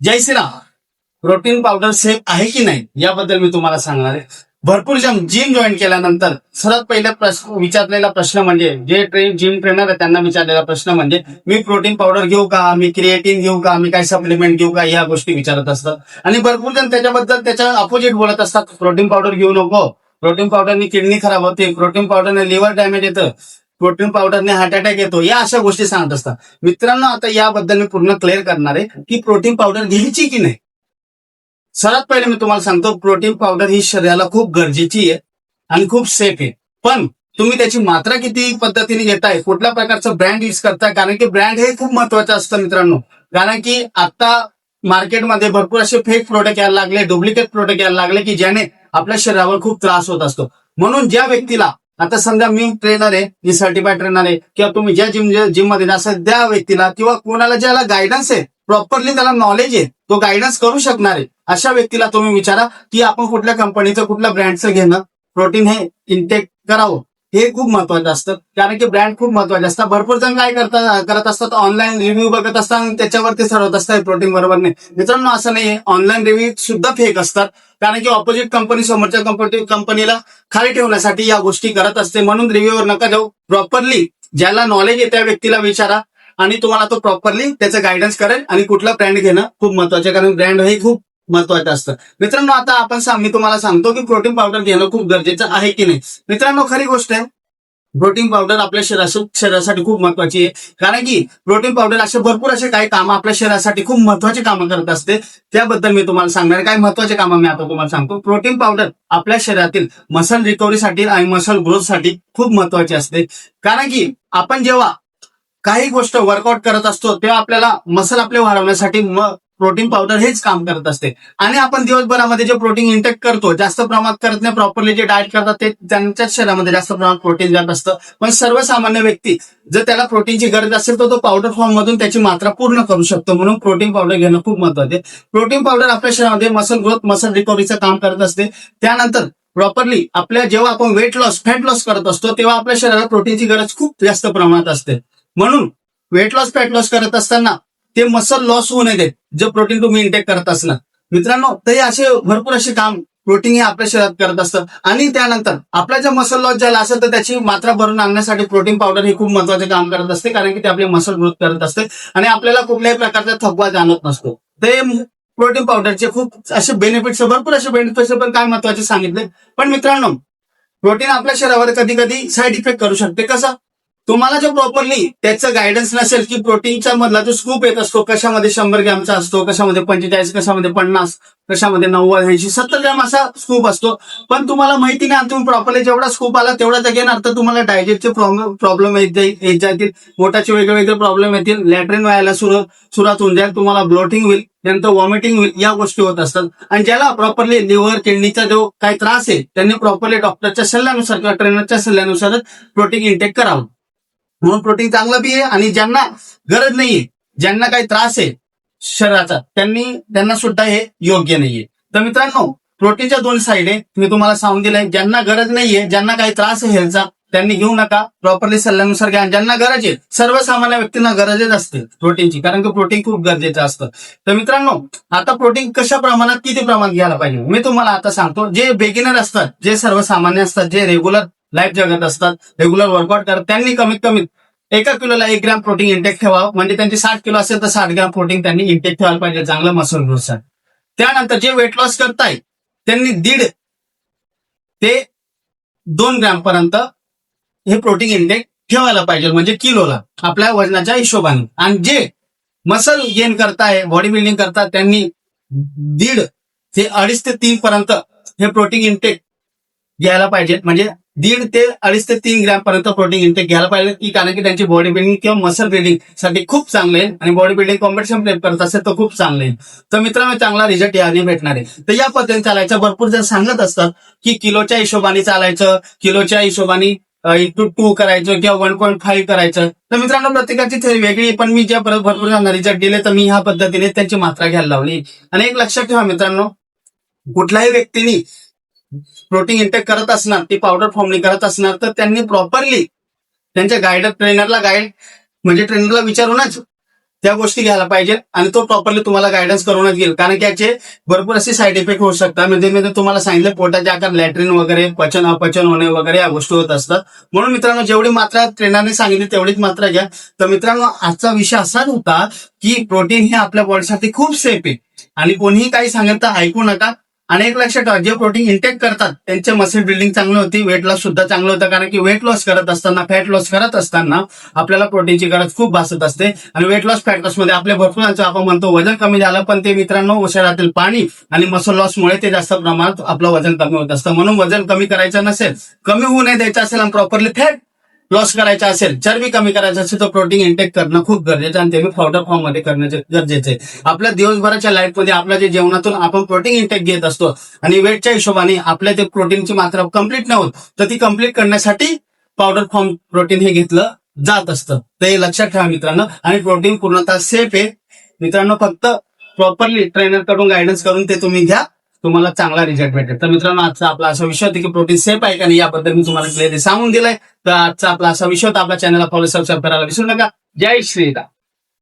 जय Shriram. Protein powder safe आहे की नाही याबद्दल मी तुम्हाला सांगणार आहे. भरपूर जण जिम जॉईन केल्यानंतर सर्वात पहिला विचारलेला प्रश्न म्हणजे जे जिम ट्रेनर आहे त्यांना विचारलेला प्रश्न म्हणजे मी प्रोटीन पावडर घेऊ का, मी क्रिएटिन घेऊ का, मी काय सप्लिमेंट घेऊ का, या गोष्टी विचारत असतात. आणि भरपूर जण त्याच्याबद्दल त्याच्या अपोजिट बोलत असतात. प्रोटीन पावडर घेऊ नको, प्रोटीन पावडरने किडनी खराब होते, प्रोटीन पावडरने लिव्हर डॅमेज येतं, प्रोटीन पावडरने हार्ट अटॅक येतो, या अशा गोष्टी सांगत असतात. मित्रांनो, आता याबद्दल मी पूर्ण क्लिअर करणार आहे की प्रोटीन पावडर घ्यायची की नाही. सर्वात पहिले मी तुम्हाला सांगतो, प्रोटीन पावडर ही शरीराला खूप गरजेची आहे आणि खूप सेफ आहे. पण तुम्ही त्याची मात्रा किती पद्धतीने घेताय, कुठल्या प्रकारचं ब्रँड यूज करताय, कारण की ब्रँड हे खूप महत्वाचं असतं मित्रांनो. कारण की आता मार्केटमध्ये भरपूर असे फेक प्रोडक्ट यायला लागले, डुप्लिकेट प्रोडक्ट यायला लागले की ज्याने आपल्या शरीरावर खूप त्रास होत असतो. म्हणून ज्या व्यक्तीला, आता समजा मी ट्रेनर आहे, मी सर्टिफाईड ट्रेनर आहे, किंवा तुम्ही ज्या जिम मध्ये जासाल त्या व्यक्तीला किंवा कोणाला ज्याला गायडन्स आहे, प्रॉपरली त्याला नॉलेज आहे, तो गायडन्स करू शकणार आहे, अशा व्यक्तीला तुम्ही विचारा की आपण कुठल्या कंपनीचं, कुठल्या ब्रँडचं घेणं, प्रोटीन हे इंटेक करावं. हे खूप महत्वाचं असतं, कारण की ब्रँड खूप महत्वाचे असतात. भरपूर जण काय करत असतात, ऑनलाईन रिव्ह्यू बघत असतात आणि त्याच्यावरती ठरवत असतात प्रोटीन बरोबर नाही. मित्रांनो, असं नाहीये. ऑनलाईन रिव्ह्यू सुद्धा फेक असतात, कारण की ऑपोजिट कंपनी समोरच्या कंपनीला खाली ठेवण्यासाठी या गोष्टी करत असते. म्हणून रिव्ह्यूवर नका जाऊ. प्रॉपरली ज्याला नॉलेज आहे त्या व्यक्तीला विचारा आणि तुम्हाला तो प्रॉपरली त्याचं गायडन्स करेल. आणि कुठला ब्रँड घेणं खूप महत्वाचं आहे, कारण ब्रँड हे खूप महत्वाचं असतं. मित्रांनो, आता मी तुम्हाला सांगतो की प्रोटीन पावडर घेणं खूप गरजेचं आहे की नाही. मित्रांनो, खरी गोष्ट आहे, प्रोटीन पावडर आपल्या शरीरासाठी खूप महत्वाची आहे. कारण की प्रोटीन पावडर भरपूर असे काही कामं आपल्या शरीरासाठी खूप महत्वाची कामं करत असते. त्याबद्दल मी तुम्हाला सांगणार आहे. काही महत्वाचे कामं मी आता तुम्हाला सांगतो. प्रोटीन पावडर आपल्या शरीरातील मसल रिकव्हरीसाठी आणि मसल ग्रोथसाठी खूप महत्वाची असते. कारण की आपण जेव्हा काही गोष्ट वर्कआउट करत असतो तेव्हा आपल्याला मसल आपले वाढवण्यासाठी प्रोटीन पावडर हेच काम करत असते. आणि आपण दिवसभरामध्ये जे प्रोटीन इंटेक करतो, जास्त प्रमाणात करत नाही, प्रॉपरली जे डाएट करतात ते त्यांच्याच शरीरामध्ये जास्त प्रमाणात प्रोटीन जात असतं. पण सर्वसामान्य व्यक्ती जर त्याला प्रोटीनची गरज असेल तर तो पावडर फॉर्म मधून त्याची मात्रा पूर्ण करू शकतो. म्हणून प्रोटीन पावडर घेणं खूप महत्वाचं आहे. प्रोटीन पावडर आपल्या शरीरामध्ये मसल ग्रोथ, मसल रिकव्हरीचं काम करत असते. त्यानंतर प्रॉपरली जेव्हा आपण वेट लॉस, फॅट लॉस करत असतो तेव्हा आपल्या शरीराला प्रोटीनची गरज खूप जास्त प्रमाणात असते. म्हणून वेट लॉस, फॅट लॉस करत असताना ते मसल लॉस होऊ नये देत, जे प्रोटीन तुम्ही इंटेक करत असणार. मित्रांनो, ते असे भरपूर असे काम प्रोटीन हे आपल्या शरीरात करत असतं. आणि त्यानंतर आपला जर मसल लॉस झाला असेल तर त्याची मात्रा भरून आणण्यासाठी प्रोटीन पावडर हे खूप महत्वाचे काम करत असते, कारण की ते आपले मसल ग्रोथ करत असते आणि आपल्याला कुठल्याही प्रकारचा थकवा जाणवत नसतो. ते प्रोटीन पावडरचे खूप असे बेनिफिट्स, भरपूर असे बेनिफिट्स पण काय महत्वाचे सांगितले. पण मित्रांनो, प्रोटीन आपल्या शरीरावर कधी कधी साईड इफेक्ट करू शकते. कसं? तुम्हाला जो प्रॉपरली त्याचं गायडन्स नसेल की प्रोटीनच्या मधला जो स्कूप येत असतो, कशामध्ये 100 ग्रॅमचा असतो, कशामध्ये 45, कशामध्ये 50, कशामध्ये 90, 80, 70 ग्रॅम असा स्कूप असतो. पण तुम्हाला माहिती नाही, तुम्ही प्रॉपरली जेवढा स्कूप आला तेवढा घेणार तर तुम्हाला डायजेस्टचे प्रॉब्लेम येत जातील, पोटाचे वेगवेगळे प्रॉब्लेम येतील, लॅट्रिन व्हायला सुरुवात होऊन जाईल, तुम्हाला ब्लोटिंग होईल, त्यानंतर वॉमिटिंग होईल, या गोष्टी होत असतात. आणि ज्याला प्रॉपरली लिव्हर, किडनीचा जो काही त्रास आहे त्यांनी प्रॉपरली डॉक्टरच्या सल्ल्यानुसार किंवा ट्रेनरच्या सल्ल्यानुसारच प्रोटीन इंटेक करावं. म्हणून प्रोटीन चांगलं बी आहे. आणि ज्यांना गरज नाहीये, ज्यांना काही त्रास आहे शरीराचा, त्यांना सुद्धा हे योग्य नाहीये. तर मित्रांनो, प्रोटीनच्या दोन साईड आहे, मी तुम्हाला सांगून दिलंय. ज्यांना गरज नाहीये, ज्यांना काही त्रास आहे हेल्थचा, त्यांनी घेऊ नका, प्रॉपरली सल्ल्यानुसार घ्या. ज्यांना गरज आहे, सर्वसामान्य व्यक्तींना गरजच असते प्रोटीनची, कारण की प्रोटीन खूप गरजेचं असतं. तर मित्रांनो, आता प्रोटीन कशा प्रमाणात, किती प्रमाणात घ्यायला पाहिजे मी तुम्हाला आता सांगतो. जे बिगिनर असतात, जे सर्वसामान्य असतात, जे रेग्युलर लाईफ जगत असतात, रेग्युलर वर्कआउट करतात, त्यांनी कमीत कमी 1 किलोला 1 ग्रॅम प्रोटीन इंटेक ठेवावं. म्हणजे त्यांची 60 किलो असेल तर 60 ग्रॅम प्रोटीन त्यांनी इंटेक ठेवायला पाहिजे, चांगलं मसल ग्रोथसाठी. त्यानंतर जे वेट लॉस करताय त्यांनी 1.5 ते 2 ग्रॅम पर्यंत हे प्रोटीन इंटेक ठेवायला पाहिजे, म्हणजे किलोला आपल्या वजनाच्या हिशोबाने. आणि जे मसल गेन करताय, बॉडी बिल्डिंग करतात, त्यांनी 1.5 ते 2.5 ते 3 पर्यंत हे प्रोटीन इंटेक घ्यायला पाहिजे. म्हणजे 1.5 ते 2.5 ते 3 ग्रॅम पर्यंत प्रोटीन इंटेक घ्यायला पाहिजे, की कारण की त्यांची बॉडी बिल्डिंग किंवा मसल बिल्डिंग साठी खूप चांगले आहे. आणि बॉडी बिल्डिंग कॉम्पिटिशन प्ले करत असेल तर खूप चांगले आहे. तर मित्रांनो, चांगला रिझल्ट याने भेटणार आहे. तर या पद्धतीने चालायचं. भरपूर जण सांगत असतात की किलोच्या हिशोबाने चालायचं, किलोच्या हिशोबाने इंटू 2 करायचं किंवा 1.5 करायचं. तर मित्रांनो, प्रत्येकाची थेरी वेगळी, पण मी ज्या भरपूर जणांना रिझल्ट दिले तर मी ह्या पद्धतीने त्यांची मात्रा घ्यायला लावली. आणि एक लक्षात ठेवा मित्रांनो, कुठल्याही व्यक्तीने प्रोटीन इंटेक करत असणार, ती पावडर फॉर्मनी करत असणार, तर त्यांनी प्रॉपरली त्यांच्या ट्रेनरला विचारूनच त्या गोष्टी घ्यायला पाहिजे आणि तो प्रॉपरली तुम्हाला गायडन्स करूनच घेईल, कारण की याचे भरपूर असे साईड इफेक्ट होऊ शकतात. म्हणजे तुम्हाला सांगितलं पोटाचे आकार, लॅट्रिन वगैरे, पचन अपचन होणे वगैरे या गोष्टी होत असतात. म्हणून मित्रांनो जेवढी मात्रा ट्रेनरने सांगितली तेवढीच मात्रा घ्या. तर मित्रांनो आजचा विषय असाच होता की प्रोटीन हे आपल्या बॉडीसाठी खूप सेफ आहे आणि कोणीही काही सांगेल तर ऐकू नका. आणि एक लक्षात ठेवा, जे प्रोटीन इंटेक करतात त्यांचे मसल बिल्डिंग चांगली होती, वेट लॉस सुद्धा चांगलं होतं. कारण की वेट लॉस करत असताना, फॅट लॉस करत असताना आपल्याला प्रोटीनची गरज खूप भासत असते. आणि वेट लॉस, फॅट लॉस मध्ये आपले भरपूर आपण म्हणतो वजन कमी झालं, पण ते मित्रांनो शरीरातील पाणी आणि मसल लॉसमुळे ते जास्त प्रमाणात आपलं वजन कमी होत असतं. म्हणून वजन कमी करायचं नसेल, कमी होऊ नये द्यायचं असेल आणि प्रॉपरली फॅट लॉस करायचा असेल, चरबी कमी करायचं असेल तर प्रोटीन इंटेक करणं खूप गरजेचं आणि ते मी पावडर फॉर्म मध्ये करण्याचे गरजेचं आहे. आपल्या दिवसभराच्या लाईफ मध्ये आपल्या जे जेवणातून आपण प्रोटीन इंटेक घेत असतो आणि वेटच्या हिशोबाने आपल्या ते प्रोटीनची मात्रा कंप्लीट नाही होत, तर ती कंप्लीट करण्यासाठी पावडर फॉर्म प्रोटीन हे घेतलं जात असतं. तर हे लक्षात ठेवा मित्रांनो. आणि प्रोटीन पूर्णतः सेफ आहे मित्रांनो, फक्त प्रॉपरली ट्रेनर कडून गायडन्स करून ते तुम्ही घ्या, तुम्हाला चांगला रिझल्ट भेटेल. तर मित्रांनो आजचा आपला असा विषय होता की प्रोटीन सेफ आहे का नाही याबद्दल मी तुम्हाला क्लिअरली सांगून दिलंय. तर आजचा आपला असा विषय होता. आपल्या चॅनलला फॉलो, सबस्क्राईब करायला विसरू नका. जय श्रीराम.